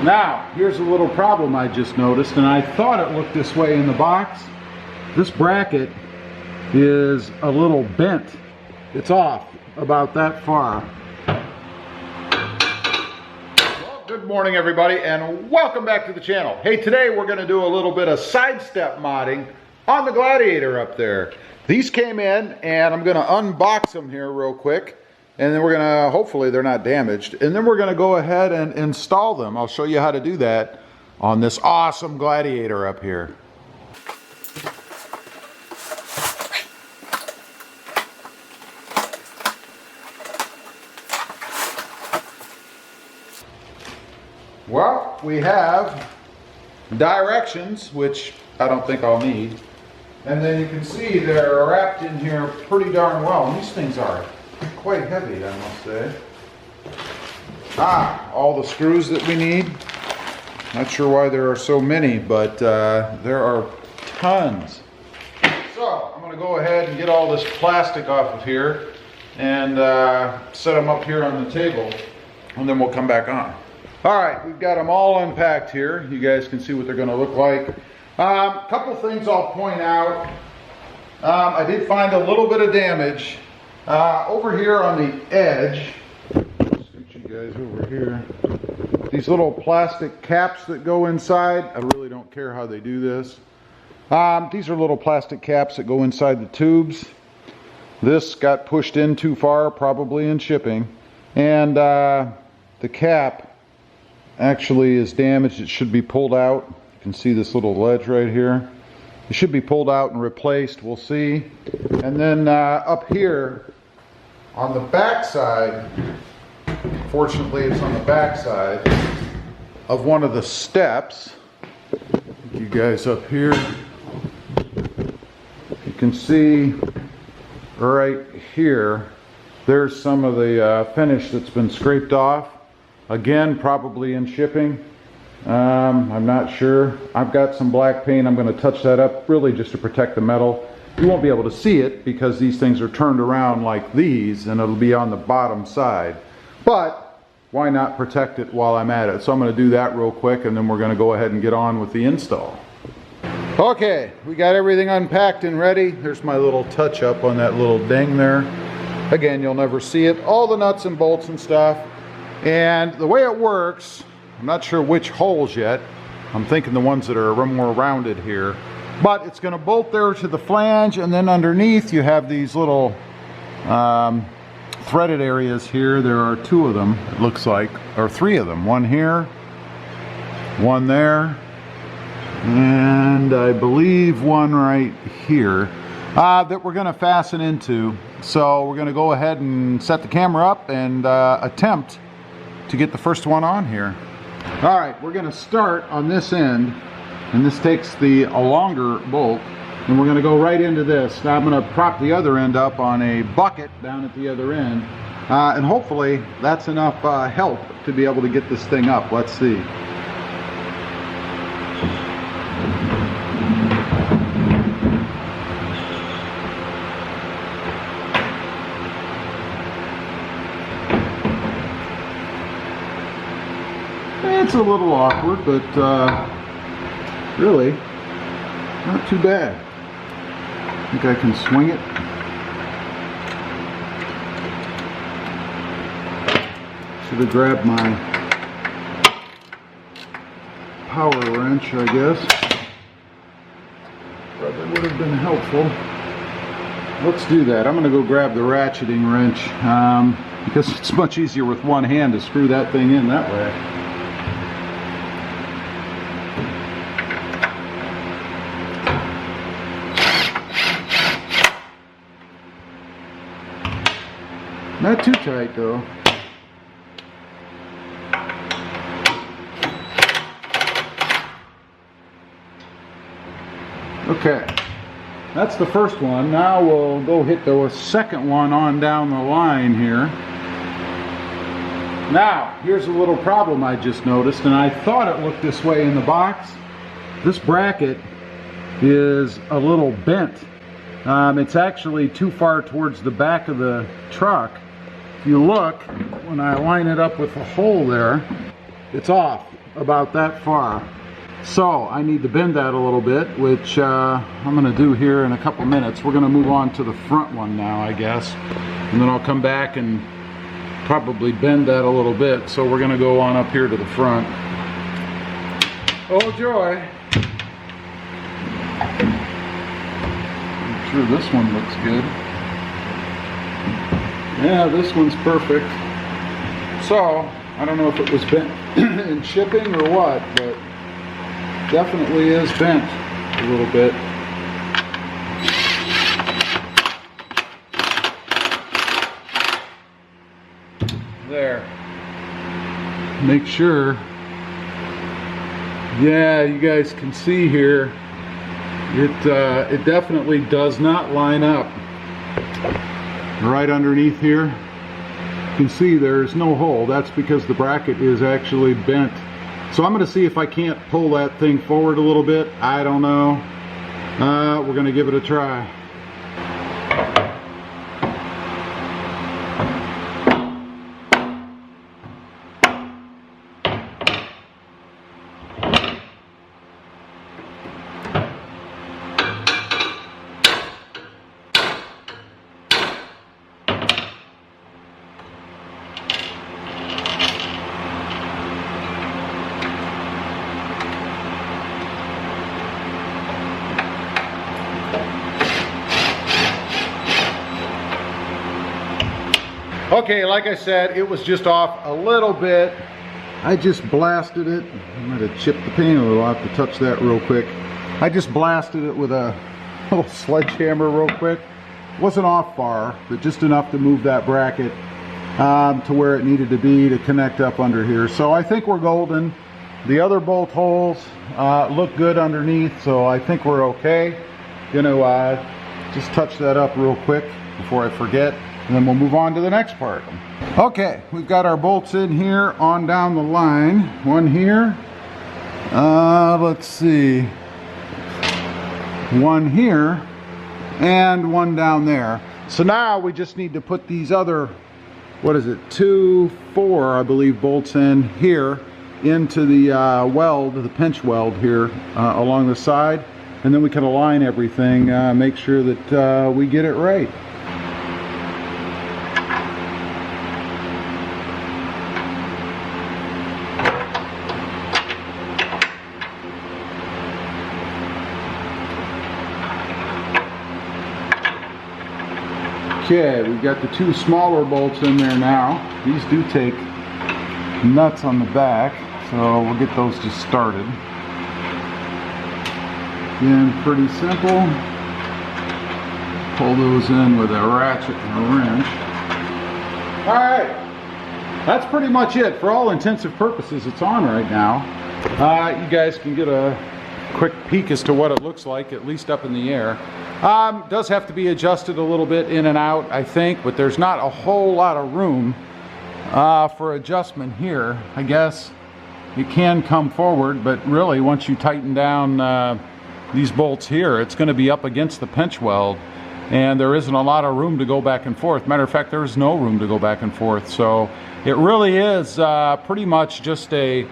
Now, here's a little problem I just noticed, and I thought it looked this way in the box. This bracket is a little bent. It's off about that far. Well, good morning everybody, and welcome back to the channel. Hey, today we're going to do a little bit of side step modding on the Gladiator up there. These came in, and I'm going to unbox them here real quick. And then we're going to, hopefully they're not damaged, and then we're going to go ahead and install them. I'll show you how to do that on this awesome Gladiator up here. Well, we have directions, which I don't think I'll need. And then you can see they're wrapped in here pretty darn well. And these things are quite heavy, I must say. All the screws that we need. Not sure why there are so many, but there are tons. So I'm going to go ahead and get all this plastic off of here and set them up here on the table, and then we'll come back on. All right, we've got them all unpacked here. You guys can see what they're going to look like. Couple things I'll point out. I did find a little bit of damage over here on the edge. Let's get you guys over here. These little plastic caps that go inside. I really don't care how they do this. These are little plastic caps that go inside the tubes. This got pushed in too far, probably in shipping. And the cap actually is damaged. It should be pulled out. You can see this little ledge right here. It should be pulled out and replaced. We'll see. And then up here on the back side, fortunately it's on the back side of one of the steps. You guys up here, you can see right here, there's some of the finish that's been scraped off. Again, probably in shipping. I'm not sure. I've got some black paint. I'm going to touch that up really just to protect the metal. You won't be able to see it because these things are turned around like these, and it'll be on the bottom side. But why not protect it while I'm at it? So I'm going to do that real quick, and then we're going to go ahead and get on with the install. Okay, we got everything unpacked and ready. There's my little touch up on that little ding there. Again, you'll never see it. All the nuts and bolts and stuff. And the way it works, I'm not sure which holes yet. I'm thinking the ones that are more rounded here. But it's going to bolt there to the flange, and then underneath you have these little threaded areas here. There are two of them, it looks like, or three of them. One here, one there, and I believe one right here that we're going to fasten into. So we're going to go ahead and set the camera up and attempt to get the first one on here. All right, we're going to start on this end, and this takes the longer bolt, and we're going to go right into this. Now I'm going to prop the other end up on a bucket down at the other end, and hopefully that's enough help to be able to get this thing up. Let's see. It's a little awkward, but really not too bad. I think I can swing it. Should have grabbed my power wrench, I guess. Probably would have been helpful. Let's do that. I'm going to go grab the ratcheting wrench because it's much easier with one hand to screw that thing in that way. Not too tight though. Okay, that's the first one. Now we'll go hit the second one on down the line here. Now, here's a little problem I just noticed, and I thought it looked this way in the box. This bracket is a little bent. It's actually too far towards the back of the truck. If you look, when I line it up with the hole there, it's off about that far. So I need to bend that a little bit, which I'm going to do here in a couple minutes. We're going to move on to the front one now, I guess. And then I'll come back and probably bend that a little bit. So we're going to go on up here to the front. Oh joy. I'm sure this one looks good. Yeah, this one's perfect. So, I don't know if it was bent in shipping or what, but definitely is bent a little bit. There. Make sure. Yeah, you guys can see here, it definitely does not line up. Right underneath here, you can see there's no hole. That's because the bracket is actually bent. So I'm going to see if I can't pull that thing forward a little bit. I don't know. We're going to give it a try. Okay, like I said, it was just off a little bit. I just blasted it. I might have chipped the paint a little. I'll have to touch that real quick. I just blasted it with a little sledgehammer real quick. Wasn't off far, but just enough to move that bracket to where it needed to be to connect up under here. So I think we're golden. The other bolt holes look good underneath, so I think we're okay. Just touch that up real quick before I forget. And then we'll move on to the next part. Okay, we've got our bolts in here on down the line. One here. Let's see. One here. And one down there. So now we just need to put these other, what is it, 4, I believe, bolts in here into the weld, the pinch weld here along the side. And then we can align everything, make sure that we get it right. Okay, we've got the 2 smaller bolts in there now. These do take nuts on the back, so we'll get those just started. Again, pretty simple. Pull those in with a ratchet and a wrench. Alright, that's pretty much it. For all intensive purposes, it's on right now. You guys can get a quick peek as to what it looks like, at least up in the air. Does have to be adjusted a little bit in and out, I think, but there's not a whole lot of room for adjustment here. I guess it can come forward, but really once you tighten down these bolts here, it's going to be up against the pinch weld, and there isn't a lot of room to go back and forth. Matter of fact, there's no room to go back and forth, so it really is pretty much just a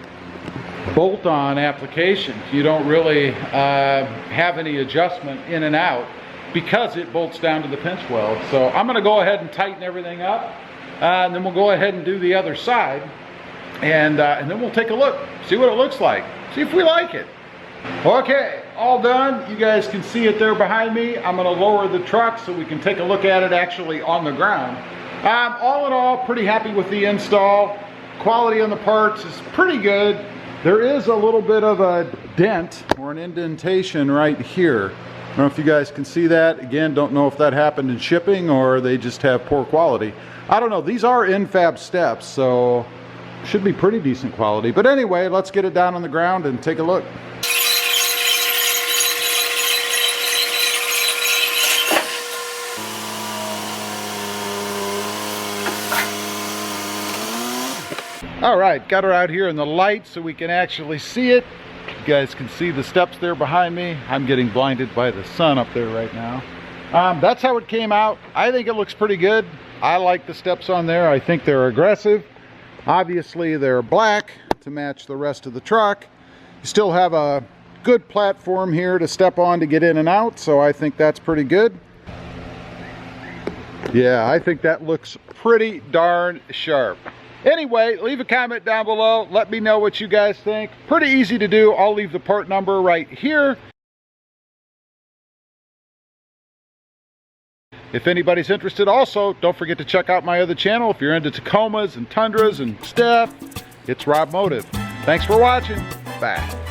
bolt-on application. You don't really have any adjustment in and out because it bolts down to the pinch weld. So I'm going to go ahead and tighten everything up, and then we'll go ahead and do the other side, and then we'll take a look, see what it looks like, see if we like it. Okay, all done. You guys can see it there behind me. I'm going to lower the truck so we can take a look at it actually on the ground. All in all, pretty happy with the install. Quality on the parts is pretty good. There is a little bit of a dent or an indentation right here. I don't know if you guys can see that. Again, don't know if that happened in shipping or they just have poor quality. I don't know. These are N-Fab steps, so should be pretty decent quality. But anyway, let's get it down on the ground and take a look. All right, got her out here in the light so we can actually see it. You guys can see the steps there behind me. I'm getting blinded by the sun up there right now. That's how it came out. I think it looks pretty good. I like the steps on there. I think they're aggressive. Obviously they're black. to match the rest of the truck. You still have a good platform here to step on to get in and out, so I think that's pretty good. Yeah, I think that looks pretty darn sharp. Anyway, leave a comment down below. Let me know what you guys think. Pretty easy to do. I'll leave the part number right here. If anybody's interested also, don't forget to check out my other channel. If you're into Tacomas and Tundras and stuff, it's Rob Motive. Thanks for watching. Bye.